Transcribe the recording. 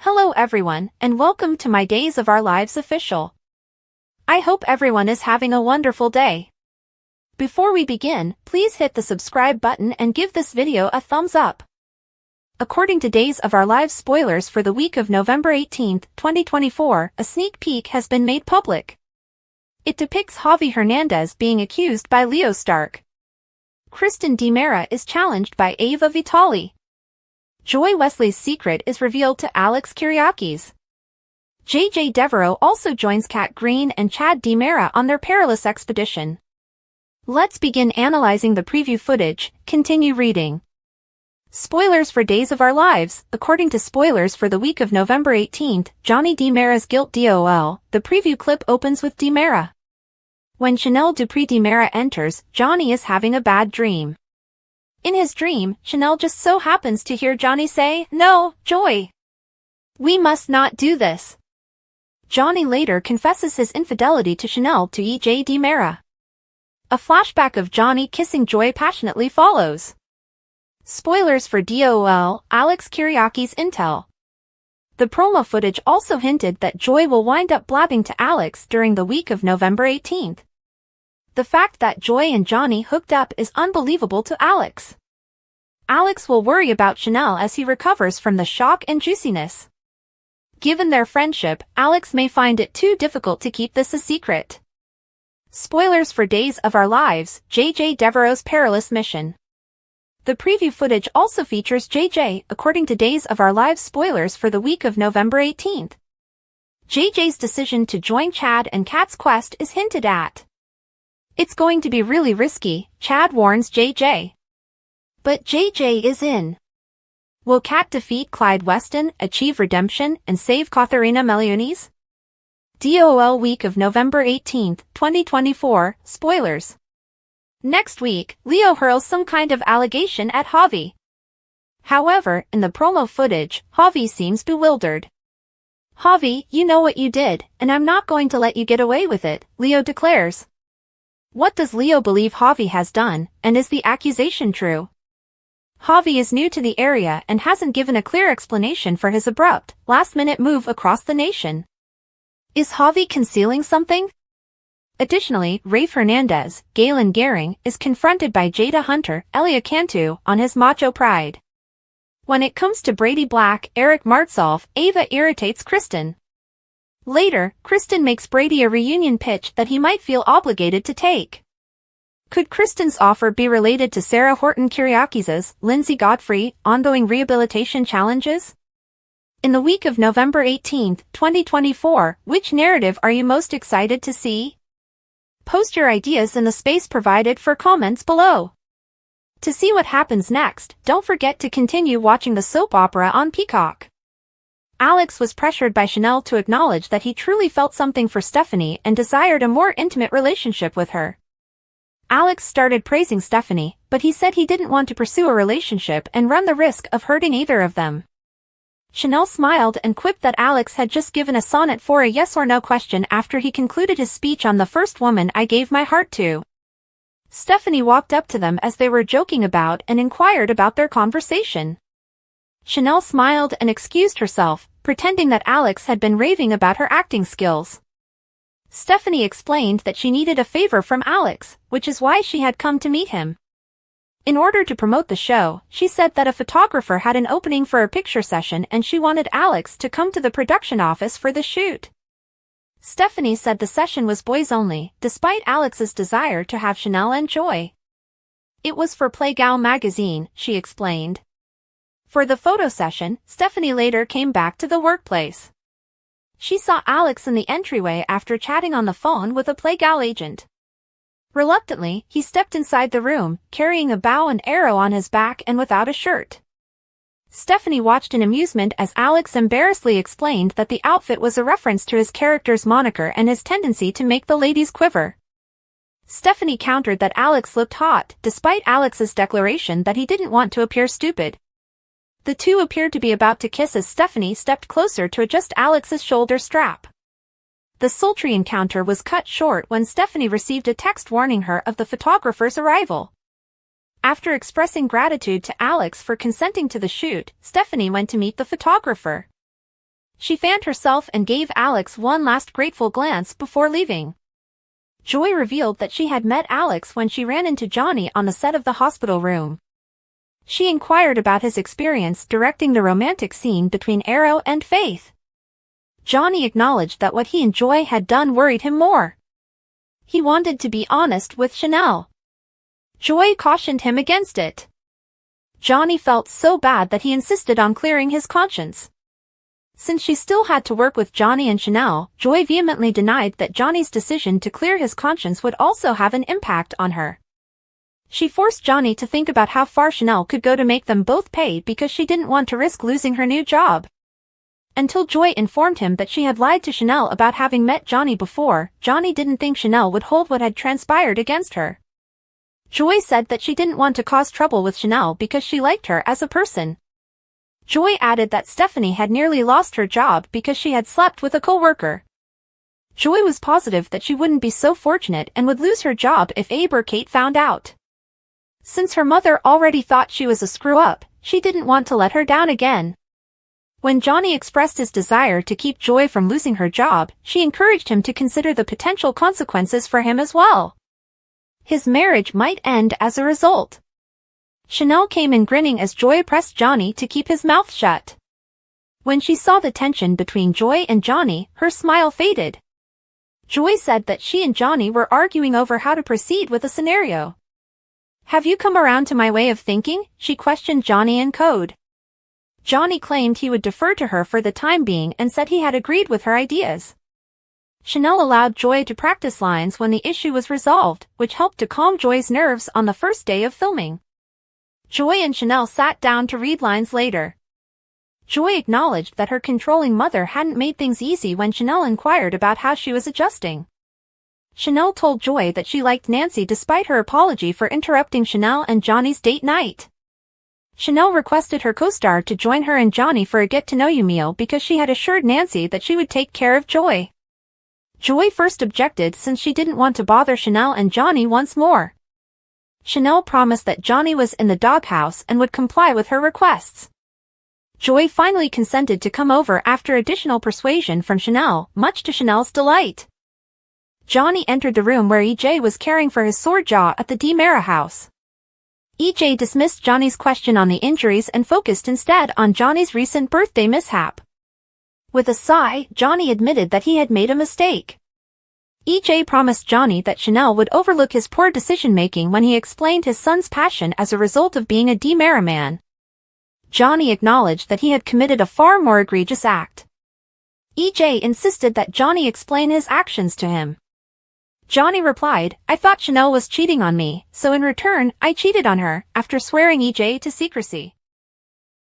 Hello everyone, and welcome to my Days of Our Lives official. I hope everyone is having a wonderful day. Before we begin, please hit the subscribe button and give this video a thumbs up. According to Days of Our Lives spoilers for the week of November 18, 2024, a sneak peek has been made public. It depicts Javi Hernandez being accused by Leo Stark. Kristen DiMera is challenged by Ava Vitali. Joy Wesley's secret is revealed to Alex Kyriakis. JJ Devereaux also joins Kat Green and Chad DiMera on their perilous expedition. Let's begin analyzing the preview footage. Continue reading. Spoilers for Days of Our Lives. According to spoilers for the week of November 18, Johnny DiMera's Guilt DOL, the preview clip opens with DiMera. When Chanel Dupree DiMera enters, Johnny is having a bad dream. In his dream, Chanel just so happens to hear Johnny say, "No, Joy. We must not do this." Johnny later confesses his infidelity to Chanel to E.J. DiMera. A flashback of Johnny kissing Joy passionately follows. Spoilers for DOL, Alex Kyriakis intel. The promo footage also hinted that Joy will wind up blabbing to Alex during the week of November 18. The fact that Joy and Johnny hooked up is unbelievable to Alex. Alex will worry about Chanel as he recovers from the shock and juiciness. Given their friendship, Alex may find it too difficult to keep this a secret. Spoilers for Days of Our Lives, JJ Devereaux's perilous mission. The preview footage also features JJ, according to Days of Our Lives spoilers for the week of November 18. JJ's decision to join Chad and Kat's quest is hinted at. "It's going to be really risky," Chad warns JJ. But JJ is in. Will Kat defeat Clyde Weston, achieve redemption, and save Katharina Meliones? DOL week of November 18, 2024, spoilers. Next week, Leo hurls some kind of allegation at Javi. However, in the promo footage, Javi seems bewildered. "Javi, you know what you did, and I'm not going to let you get away with it," Leo declares. What does Leo believe Javi has done, and is the accusation true? Javi is new to the area and hasn't given a clear explanation for his abrupt, last-minute move across the nation. Is Javi concealing something? Additionally, Rafe Hernandez, Galen Gehring, is confronted by Jada Hunter, Elia Cantu, on his macho pride. When it comes to Brady Black, Eric Martsolf, Ava irritates Kristen. Later, Kristen makes Brady a reunion pitch that he might feel obligated to take. Could Kristen's offer be related to Sarah Horton Kyriakis' Lindsay Godfrey ongoing rehabilitation challenges? In the week of November 18, 2024, which narrative are you most excited to see? Post your ideas in the space provided for comments below. To see what happens next, don't forget to continue watching the soap opera on Peacock. Alex was pressured by Chanel to acknowledge that he truly felt something for Stephanie and desired a more intimate relationship with her. Alex started praising Stephanie, but he said he didn't want to pursue a relationship and run the risk of hurting either of them. Chanel smiled and quipped that Alex had just given a sonnet for a yes or no question after he concluded his speech on "the first woman I gave my heart to." Stephanie walked up to them as they were joking about and inquired about their conversation. Chanel smiled and excused herself, pretending that Alex had been raving about her acting skills. Stephanie explained that she needed a favor from Alex, which is why she had come to meet him. In order to promote the show, she said that a photographer had an opening for a picture session and she wanted Alex to come to the production office for the shoot. Stephanie said the session was boys only, despite Alex's desire to have Chanel and Joy. It was for Playgal magazine, she explained. For the photo session, Stephanie later came back to the workplace. She saw Alex in the entryway after chatting on the phone with a Playgal agent. Reluctantly, he stepped inside the room, carrying a bow and arrow on his back and without a shirt. Stephanie watched in amusement as Alex embarrassedly explained that the outfit was a reference to his character's moniker and his tendency to make the ladies quiver. Stephanie countered that Alex looked hot, despite Alex's declaration that he didn't want to appear stupid. The two appeared to be about to kiss as Stephanie stepped closer to adjust Alex's shoulder strap. The sultry encounter was cut short when Stephanie received a text warning her of the photographer's arrival. After expressing gratitude to Alex for consenting to the shoot, Stephanie went to meet the photographer. She fanned herself and gave Alex one last grateful glance before leaving. Joy revealed that she had met Alex when she ran into Johnny on the set of the hospital room. She inquired about his experience directing the romantic scene between Arrow and Faith. Johnny acknowledged that what he and Joy had done worried him more. He wanted to be honest with Chanel. Joy cautioned him against it. Johnny felt so bad that he insisted on clearing his conscience. Since she still had to work with Johnny and Chanel, Joy vehemently denied that Johnny's decision to clear his conscience would also have an impact on her. She forced Johnny to think about how far Chanel could go to make them both pay because she didn't want to risk losing her new job. Until Joy informed him that she had lied to Chanel about having met Johnny before, Johnny didn't think Chanel would hold what had transpired against her. Joy said that she didn't want to cause trouble with Chanel because she liked her as a person. Joy added that Stephanie had nearly lost her job because she had slept with a co-worker. Joy was positive that she wouldn't be so fortunate and would lose her job if Abe or Kate found out. Since her mother already thought she was a screw-up, she didn't want to let her down again. When Johnny expressed his desire to keep Joy from losing her job, she encouraged him to consider the potential consequences for him as well. His marriage might end as a result. Chanel came in grinning as Joy pressed Johnny to keep his mouth shut. When she saw the tension between Joy and Johnny, her smile faded. Joy said that she and Johnny were arguing over how to proceed with a scenario. "Have you come around to my way of thinking?" she questioned Johnny in code. Johnny claimed he would defer to her for the time being and said he had agreed with her ideas. Chanel allowed Joy to practice lines when the issue was resolved, which helped to calm Joy's nerves on the first day of filming. Joy and Chanel sat down to read lines later. Joy acknowledged that her controlling mother hadn't made things easy when Chanel inquired about how she was adjusting. Chanel told Joy that she liked Nancy despite her apology for interrupting Chanel and Johnny's date night. Chanel requested her co-star to join her and Johnny for a get-to-know-you meal because she had assured Nancy that she would take care of Joy. Joy first objected since she didn't want to bother Chanel and Johnny once more. Chanel promised that Johnny was in the doghouse and would comply with her requests. Joy finally consented to come over after additional persuasion from Chanel, much to Chanel's delight. Johnny entered the room where EJ was caring for his sore jaw at the DiMera house. EJ dismissed Johnny's question on the injuries and focused instead on Johnny's recent birthday mishap. With a sigh, Johnny admitted that he had made a mistake. EJ promised Johnny that Chanel would overlook his poor decision-making when he explained his son's passion as a result of being a DiMera man. Johnny acknowledged that he had committed a far more egregious act. EJ insisted that Johnny explain his actions to him. Johnny replied, "I thought Chanel was cheating on me, so in return, I cheated on her," after swearing EJ to secrecy.